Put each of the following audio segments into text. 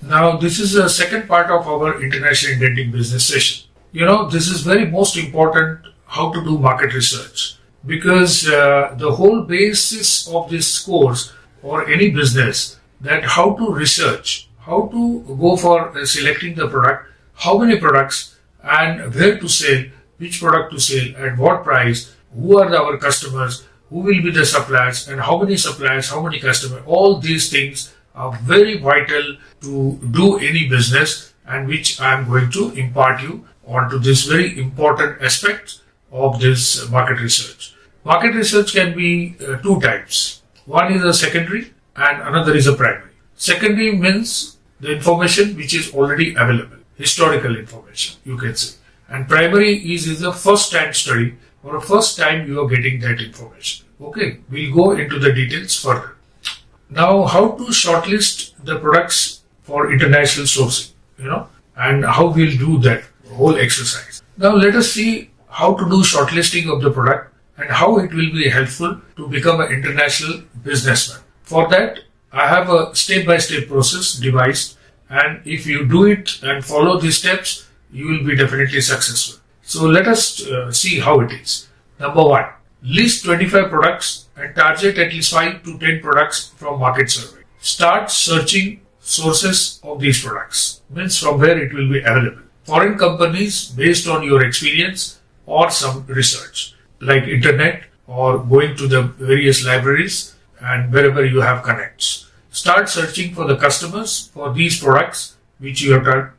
Now, this is the second part of our international indenting business session. This is very most important how to do market research because the whole basis of this course or any business that how to research, how to go for selecting the product, how many products and where to sell, which product to sell, at what price, who are our customers, who will be the suppliers and how many suppliers, how many customers. All these things are very vital to do any business and which I am going to impart you onto this very important aspect of this market research. Market research can be two types. One is a secondary and another is a primary. Secondary means the information which is already available, historical information you can say. And primary is a first time study or a first time you are getting that information. Okay, we'll go into the details further. Now, how to shortlist the products for international sourcing, and how we'll do that whole exercise. Now, let us see how to do shortlisting of the product and how it will be helpful to become an international businessman. For that, I have a step-by-step process devised, and if you do it and follow these steps, you will be definitely successful. So let us see how it is. Number one, list 25 products and target at least 5 to 10 products from market survey. Start searching sources of these products, means from where it will be available. Foreign companies based on your experience or some research, like internet or going to the various libraries and wherever you have connects. Start searching for the customers for these products which you have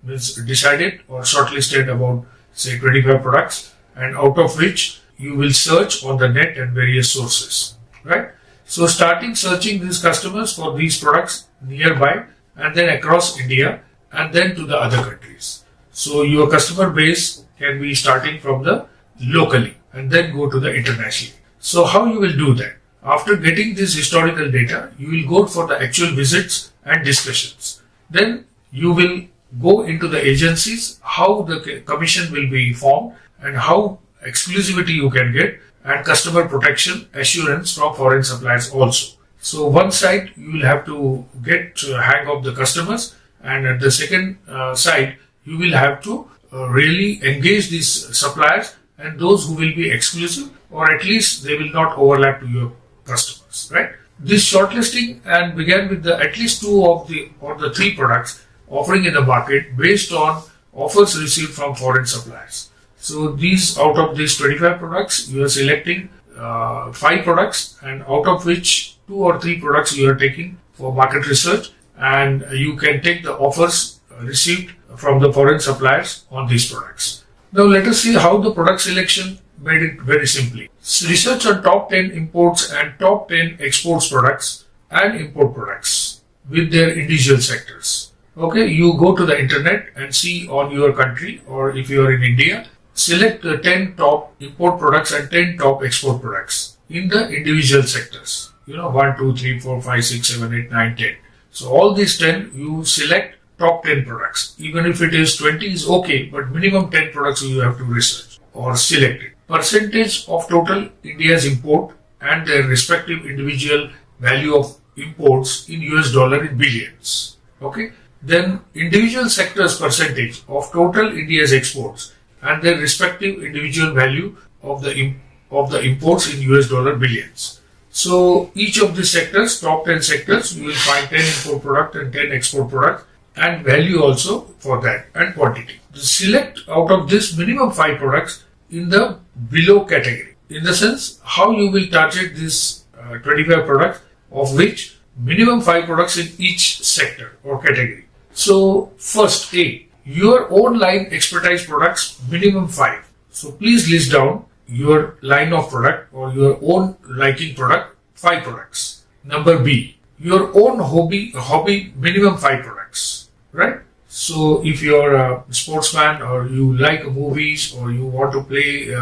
decided or shortlisted about say 25 products, and out of which you will search on the net and various sources, right? So starting searching these customers for these products nearby and then across India and then to the other countries. So your customer base can be starting from the locally and then go to the internationally. So how you will do that? After getting this historical data, you will go for the actual visits and discussions. Then you will go into the agencies, how the commission will be formed and how exclusivity you can get and customer protection assurance from foreign suppliers also. So one side you will have to get hang of the customers, and at the second side you will have to really engage these suppliers and those who will be exclusive, or at least they will not overlap to your customers, right? This shortlisting and began with the at least 2 of the or the 3 products offering in the market based on offers received from foreign suppliers. So these out of these 25 products, you are selecting 5 products, and out of which 2 or 3 products you are taking for market research, and you can take the offers received from the foreign suppliers on these products. Now let us see how the product selection made it very simply. Research on top 10 imports and top 10 exports products and import products with their individual sectors. Okay, you go to the internet and see on your country, or if you are in India, select the 10 top import products and 10 top export products in the individual sectors. 1, 2, 3, 4, 5, 6, 7, 8, 9, 10. So all these 10 you select top 10 products. Even if it is 20 is okay, but minimum 10 products you have to research or select it. Percentage of total India's import and their respective individual value of imports in US dollar in billions. Okay. Then individual sectors percentage of total India's exports and their respective individual value of the imports in US dollar billions. So each of these sectors, top 10 sectors, you will find 10 import product and 10 export product, and value also for that, and quantity. Select out of this minimum 5 products in the below category. In the sense, how you will target this 25 products, of which minimum 5 products in each sector or category. So first A, your own line expertise products, minimum 5. So please list down your line of product or your own liking product, 5 products. Number B, your own hobby minimum 5 products, right? So if you're a sportsman or you like movies or you want to play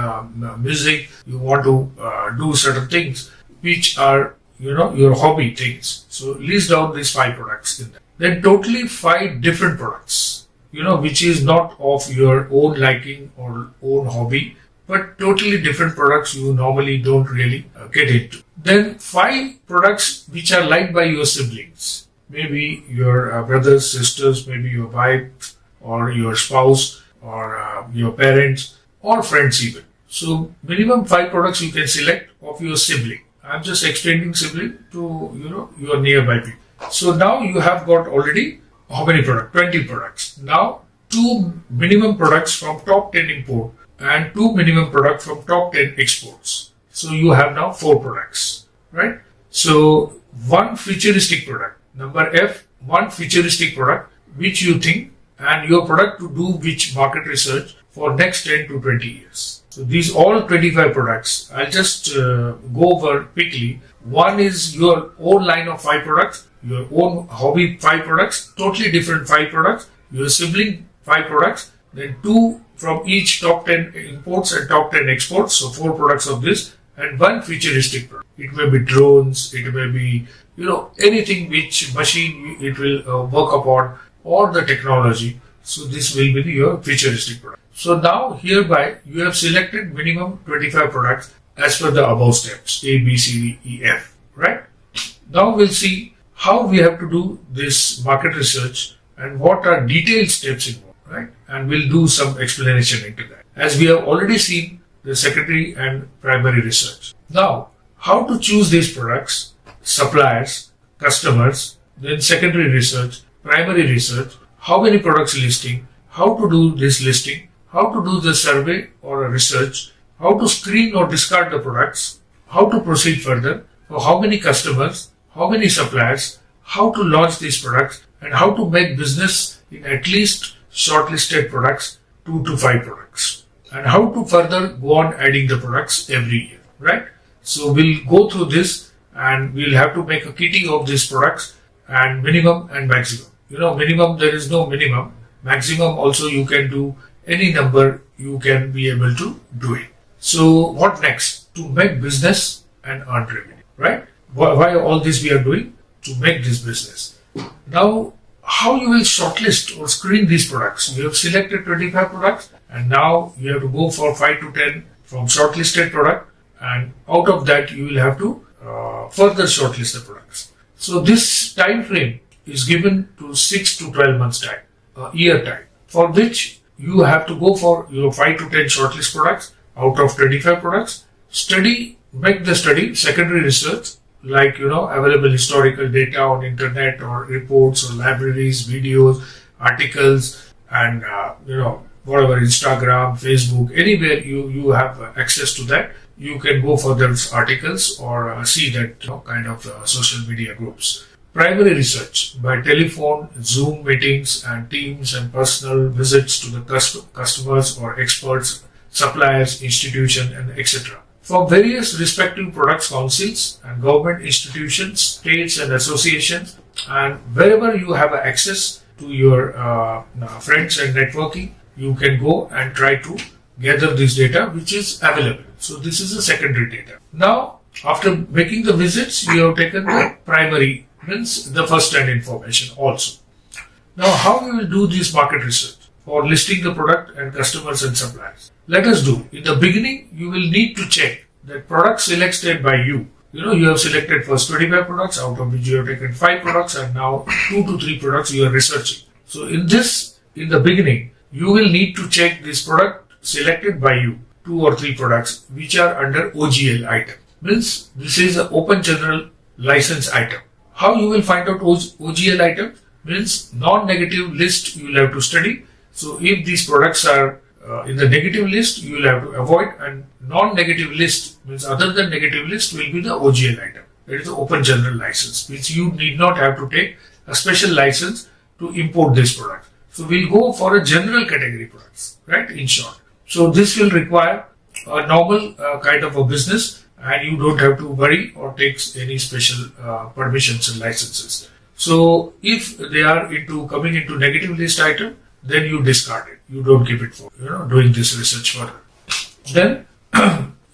music, you want to do certain things which are, your hobby things. So list down these 5 products in that. Then totally 5 different products, which is not of your own liking or own hobby, but totally different products you normally don't really get into. Then 5 products which are liked by your siblings. maybe your brothers, sisters, maybe your wife or your spouse or your parents or friends even. So minimum 5 products you can select of your sibling. I'm just extending sibling to your nearby people. So now you have got already how many products? 20 products. Now 2 minimum products from top 10 import and 2 minimum products from top 10 exports. So you have now 4 products, right? So 1 futuristic product. Number F, 1 futuristic product which you think and your product to do which market research for next 10 to 20 years. So these all 25 products, I'll just go over quickly. 1 is your own line of 5 products, your own hobby 5 products, totally different 5 products, your sibling 5 products, then 2 from each top 10 imports and top 10 exports, so 4 products of this, and 1 futuristic product. It may be drones, it may be, anything which machine it will work upon or the technology. So this will be your futuristic product. So now hereby you have selected minimum 25 products as per the above steps A, B, C, D, E, F, right? Now we'll see how we have to do this market research and what are detailed steps involved, right? And we'll do some explanation into that. As we have already seen the secondary and primary research. Now, how to choose these products, suppliers, customers, then secondary research, primary research, how many products listing, how to do this listing, how to do the survey or a research, how to screen or discard the products, how to proceed further, for how many customers, how many suppliers, how to launch these products, and how to make business in at least shortlisted products, 2 to 5 products, and how to further go on adding the products every year, right? So we'll go through this and we'll have to make a kitty of these products and minimum and maximum. Minimum, there is no minimum. Maximum also you can do any number, you can be able to do it. So what next? To make business and earn revenue, right? Why all this we are doing? To make this business. Now, how you will shortlist or screen these products? You have selected 25 products and now you have to go for 5 to 10 from shortlisted product, and out of that you will have to further shortlist the products. So this time frame is given to 6 to 12 months time, year time, for which you have to go for your 5 to 10 shortlist products out of 25 products. Make the study, secondary research, like, available historical data on internet or reports or libraries, videos, articles, and, whatever, Instagram, Facebook, anywhere you have access to that, you can go for those articles or see that kind of social media groups. Primary research by telephone, Zoom meetings and Teams and personal visits to the customers or experts, suppliers, institutions, and etc. From various respective products councils and government institutions, states and associations, and wherever you have access to your friends and networking, you can go and try to gather this data which is available. So this is the secondary data. Now, after making the visits, you have taken the primary, means the first-hand information also. Now, how we will do this market research for listing the product and customers and suppliers? Let us do. In the beginning, you will need to check that product selected by you. You have selected first 25 products, out of which you have taken 5 products, and now 2 to 3 products you are researching. So in the beginning, you will need to check this product selected by you, 2 or 3 products which are under OGL item. Means this is an open general license item. How you will find out OGL item? Means non-negative list you will have to study. So if these products are in the negative list, you will have to avoid, and non-negative list means other than negative list will be the OGL item. That is the open general license, which you need not have to take a special license to import this product. So we'll go for a general category products, right? In short. So this will require a normal kind of a business, and you don't have to worry or take any special permissions and licenses. So if they are coming into negative list item, then you discard it. You don't keep it for doing this research further. Then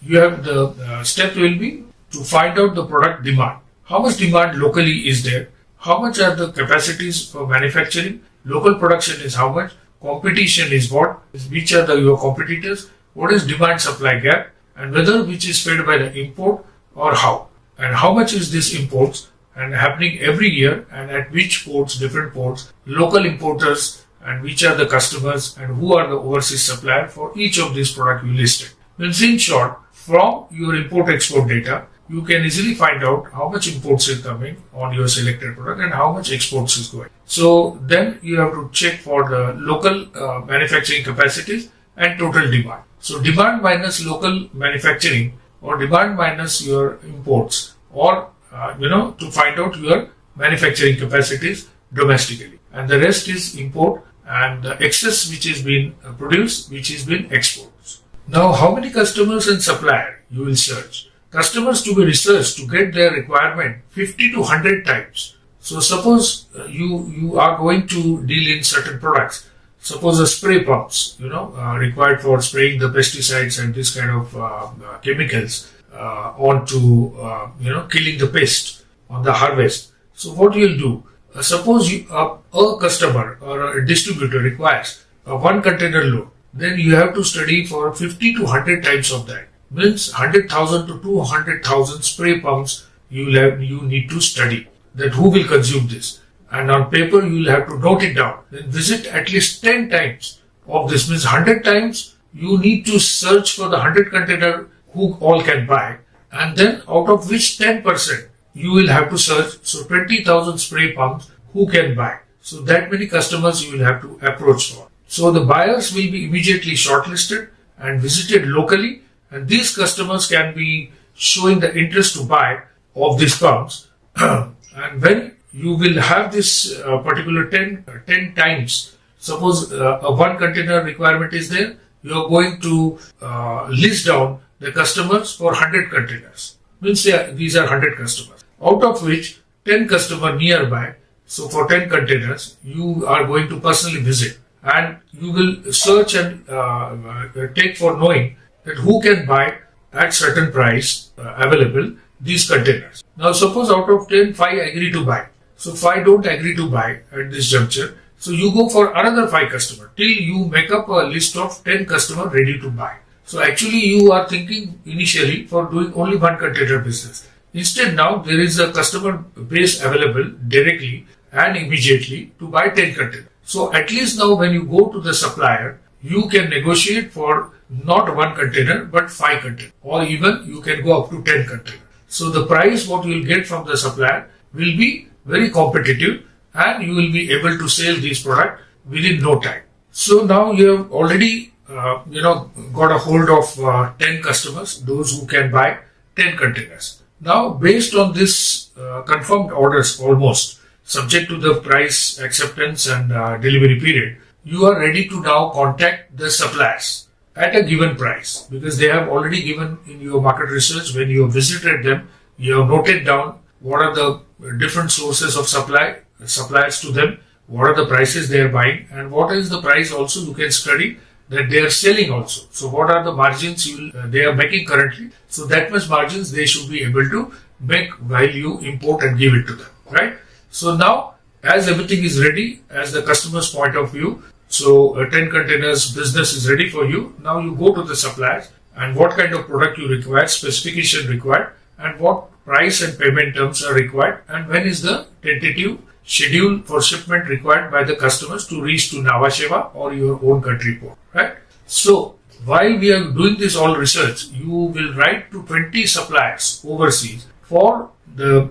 you have the step will be to find out the product demand. How much demand locally is there? How much are the capacities for manufacturing? Local production is how much? Competition is what? Which are your competitors? What is demand supply gap? And whether which is fed by the import or how? And how much is this imports? and happening every year, and at which ports, different ports, local importers, and which are the customers and who are the overseas supplier for each of these products you listed. Means in short, from your import-export data, you can easily find out how much imports is coming on your selected product and how much exports is going. So then you have to check for the local manufacturing capacities and total demand. So demand minus local manufacturing or demand minus your imports, or to find out your manufacturing capacities domestically, and the rest is import and the excess which is being produced, which is being exports. Now, how many customers and supplier you will search? Customers to be researched to get their requirement 50 to 100 times. So suppose you are going to deal in certain products. Suppose a spray pumps, required for spraying the pesticides and this kind of chemicals onto, killing the pest on the harvest. So what you'll do? Suppose a customer or a distributor requires a 1 container load, then you have to study for 50 to 100 times of that. Means 100,000 to 200,000 spray pumps you need to study. That who will consume this. And on paper you will have to note it down. Then visit at least 10 times of this. Means 100 times you need to search for the 100 container who all can buy. And then out of which 10% you will have to search. So 20,000 spray pumps who can buy. So that many customers you will have to approach for. So the buyers will be immediately shortlisted and visited locally. And these customers can be showing the interest to buy of these pumps. And when you will have this particular 10 times, suppose a 1 container requirement is there, you are going to list down the customers for 100 containers. Means these are 100 customers. Out of which 10 customers nearby, so for 10 containers, you are going to personally visit. And you will search and take for knowing that who can buy at certain price available these containers. Now suppose out of 10, 5 agree to buy. So 5 don't agree to buy at this juncture. So you go for another 5 customers till you make up a list of 10 customers ready to buy. So actually you are thinking initially for doing only 1 container business. Instead now there is a customer base available directly and immediately to buy 10 containers. So at least now when you go to the supplier, you can negotiate for not 1 container but 5 containers, or even you can go up to 10 containers. So the price what you will get from the supplier will be very competitive and you will be able to sell this product within no time. So now you have already got a hold of 10 customers, those who can buy 10 containers. Now based on this confirmed orders almost, subject to the price acceptance and delivery period, you are ready to now contact the suppliers at a given price, because they have already given in your market research. When you have visited them, you have noted down what are the different sources of suppliers to them, what are the prices they are buying, and what is the price also you can study that they are selling also. So what are the margins they are making currently? So that much margins they should be able to make while you import and give it to them, right? So now as everything is ready, as the customer's point of view, so a 10 containers business is ready for you. Now you go to the suppliers and what kind of product you require, specification required, and what price and payment terms are required, and when is the tentative schedule for shipment required by the customers to reach to Nhava Sheva or your own country port, right? So while we are doing this all research, you will write to 20 suppliers overseas for the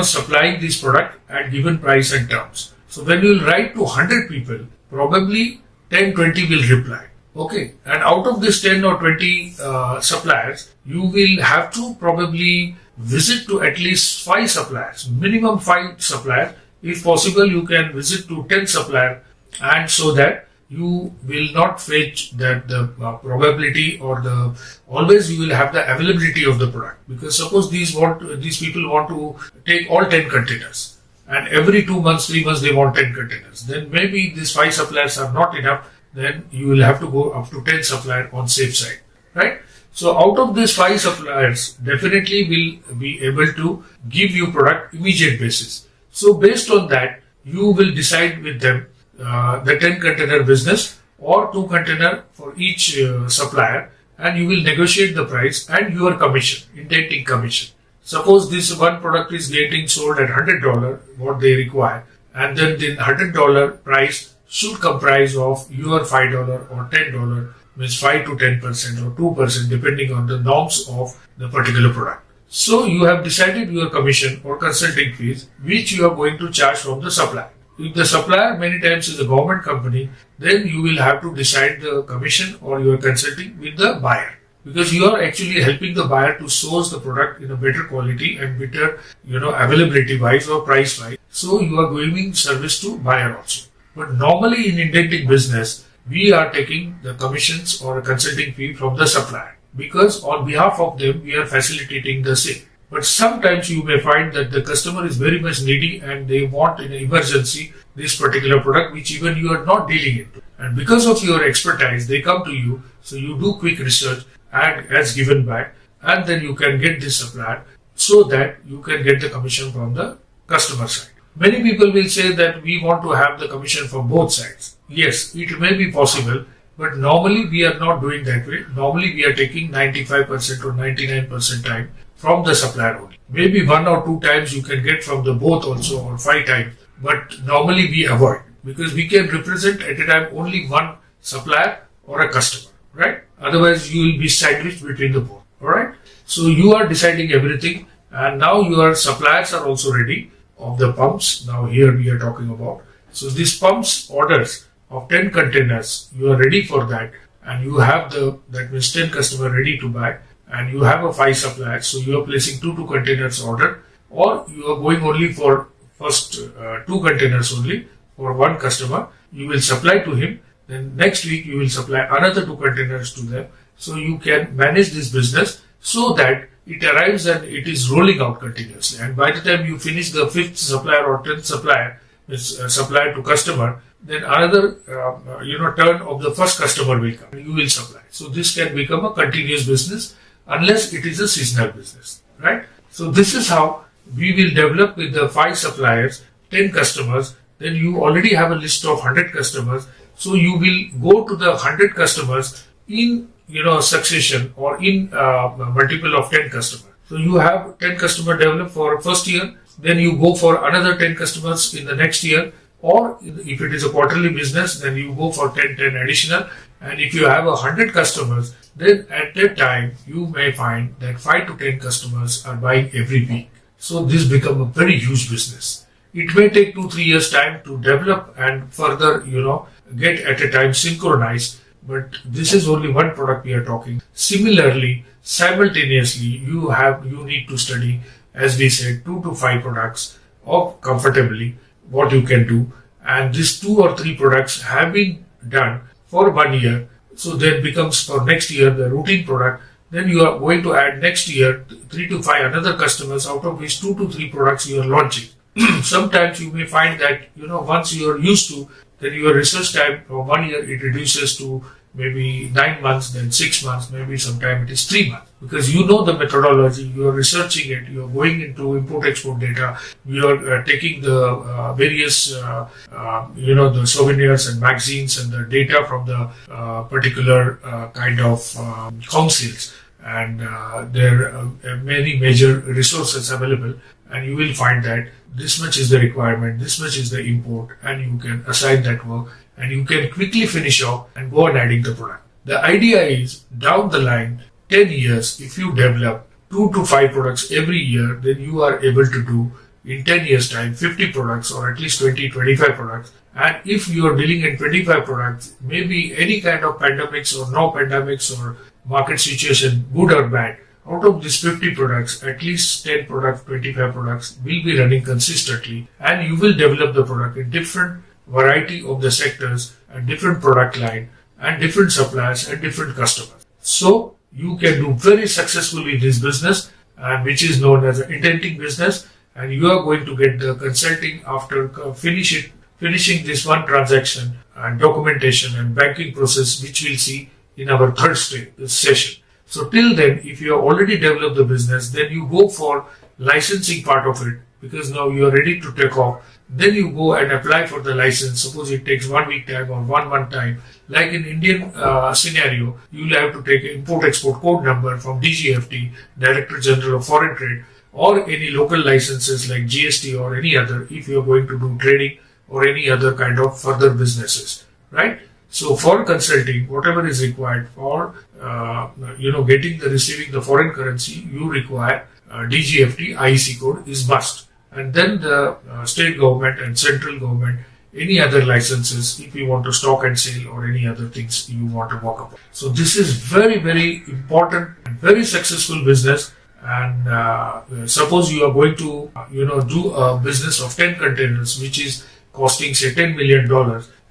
supplying this product at given price and terms. So when you will write to 100 people, probably 10-20 will reply. Okay, and out of this 10 or 20 suppliers, you will have to probably visit to at least 5 suppliers, minimum 5 suppliers. If possible, you can visit to 10 suppliers, and so that you will not fetch that the probability or the always you will have the availability of the product. Because suppose these people want to take all 10 containers, and every 2 months, 3 months they want 10 containers. Then maybe these 5 suppliers are not enough. Then you will have to go up to 10 suppliers on safe side, right? So out of these 5 suppliers, definitely will be able to give you product immediate basis. So based on that, you will decide with them the 10 container business or 2 container for each supplier, and you will negotiate the price and your commission, intenting commission. Suppose this one product is getting sold at $100, what they require, and then the $100 price should comprise of your $5 or $10, means 5 to 10% or 2% depending on the norms of the particular product. So you have decided your commission or consulting fees which you are going to charge from the supplier. If the supplier many times is a government company, then you will have to decide the commission or your consulting with the buyer, because you are actually helping the buyer to source the product in a better quality and better, availability wise or price wise. So you are giving service to buyer also. But normally in indenting business, we are taking the commissions or a consulting fee from the supplier, because on behalf of them we are facilitating the sale. But sometimes you may find that the customer is very much needy and they want in an emergency this particular product which even you are not dealing into. And because of your expertise, they come to you, so you do quick research and as given back, and then you can get this supplier so that you can get the commission from the customer side. Many people will say that we want to have the commission from both sides. Yes, it may be possible, but normally we are not doing that way. Normally we are taking 95% or 99% time from the supplier only. Maybe 1 or 2 times you can get from the both also, or 5 times, but normally we avoid, because we can represent at a time only one supplier or a customer, right? Otherwise you will be sandwiched between the both. Alright? So you are deciding everything, and now your suppliers are also ready of the pumps. Now here we are talking about. So these pumps orders of 10 containers, you are ready for that, and you have that means 10 customer ready to buy, and you have a 5 suppliers, so you are placing 2 containers order, or you are going only for first 2 containers only for one customer. You will supply to him, then next week you will supply another 2 containers to them. So you can manage this business so that it arrives and it is rolling out continuously. And by the time you finish the 5th supplier or 10th supplier, supplier to customer, then another turn of the first customer will come. You will supply. So this can become a continuous business unless it is a seasonal business, right? So this is how we will develop with the 5 suppliers, 10 customers. Then you already have a list of 100 customers. So you will go to the 100 customers in succession or in multiple of 10 customers. So you have 10 customer developed for first year, then you go for another 10 customers in the next year, or if it is a quarterly business, then you go for 10 additional. And if you have 100 customers, then at that time you may find that 5 to 10 customers are buying every week. So this becomes a very huge business. It may take 2-3 years time to develop and further, get at a time synchronized. But this is only one product we are talking. Similarly, simultaneously, you need to study, as we said, 2 to 5 products of comfortably what you can do. And these 2 or 3 products have been done for 1 year. So that becomes for next year the routine product. Then you are going to add next year 3 to 5 another customers, out of which 2 to 3 products you are launching. Sometimes you may find that, once you are used to, then your research time from 1 year it reduces to maybe 9 months, then 6 months, maybe sometime it is 3 months. Because you know the methodology, you are researching it, you are going into import-export data, you are taking the various, the souvenirs and magazines and the data from the particular kind of councils. And there are many major resources available, and you will find that this much is the requirement, this much is the import, and you can assign that work, and you can quickly finish off and go on adding the product. The idea is, down the line, 10 years, if you develop 2 to 5 products every year, then you are able to do in 10 years time 50 products or at least 20-25 products. And if you are dealing in 25 products, maybe any kind of pandemics or no pandemics or market situation, good or bad, out of these 50 products, at least 10 products, 25 products will be running consistently, and you will develop the product in different variety of the sectors and different product line and different suppliers and different customers. So you can do very successfully this business, and which is known as an indenting business, and you are going to get the consulting after finishing this one transaction and documentation and banking process, which we'll see in our third session. So till then, if you have already developed the business, then you go for licensing part of it, because now you are ready to take off. Then you go and apply for the license. Suppose it takes 1 week time or 1 month time. Like in Indian scenario, you will have to take an import-export code number from DGFT, Director General of Foreign Trade, or any local licenses like GST or any other, if you are going to do trading or any other kind of further businesses, right? So for consulting, whatever is required for getting the receiving the foreign currency, you require DGFT IEC code is must, and then the state government and central government, any other licenses if you want to stock and sale or any other things you want to work upon. So this is very, very important and very successful business. And suppose you are going to do a business of 10 containers which is costing say $10 million,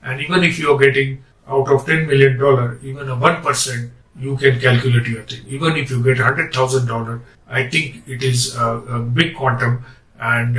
and even if you are getting out of $10 million even a 1%, you can calculate your thing. Even if you get $100,000, I think it is a big quantum, and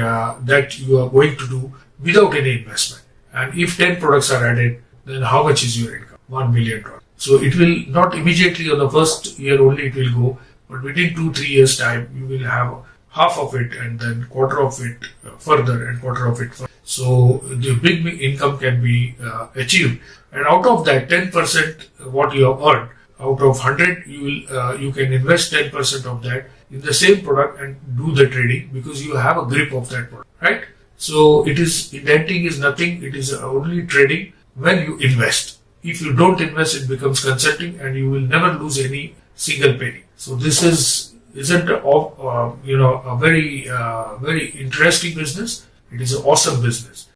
that you are going to do without any investment. And if 10 products are added, then how much is your income? $1 million. So it will not immediately on the first year only it will go, but within 2-3 years time, you will have half of it and then quarter of it further and quarter of it further. So the big income can be achieved. And out of that 10% what you have earned, out of 100, you can invest 10% of that in the same product and do the trading because you have a grip of that product, right? So indenting is nothing. It is only trading when you invest. If you don't invest, it becomes consulting and you will never lose any single penny. So this isn't a very interesting business. It is an awesome business.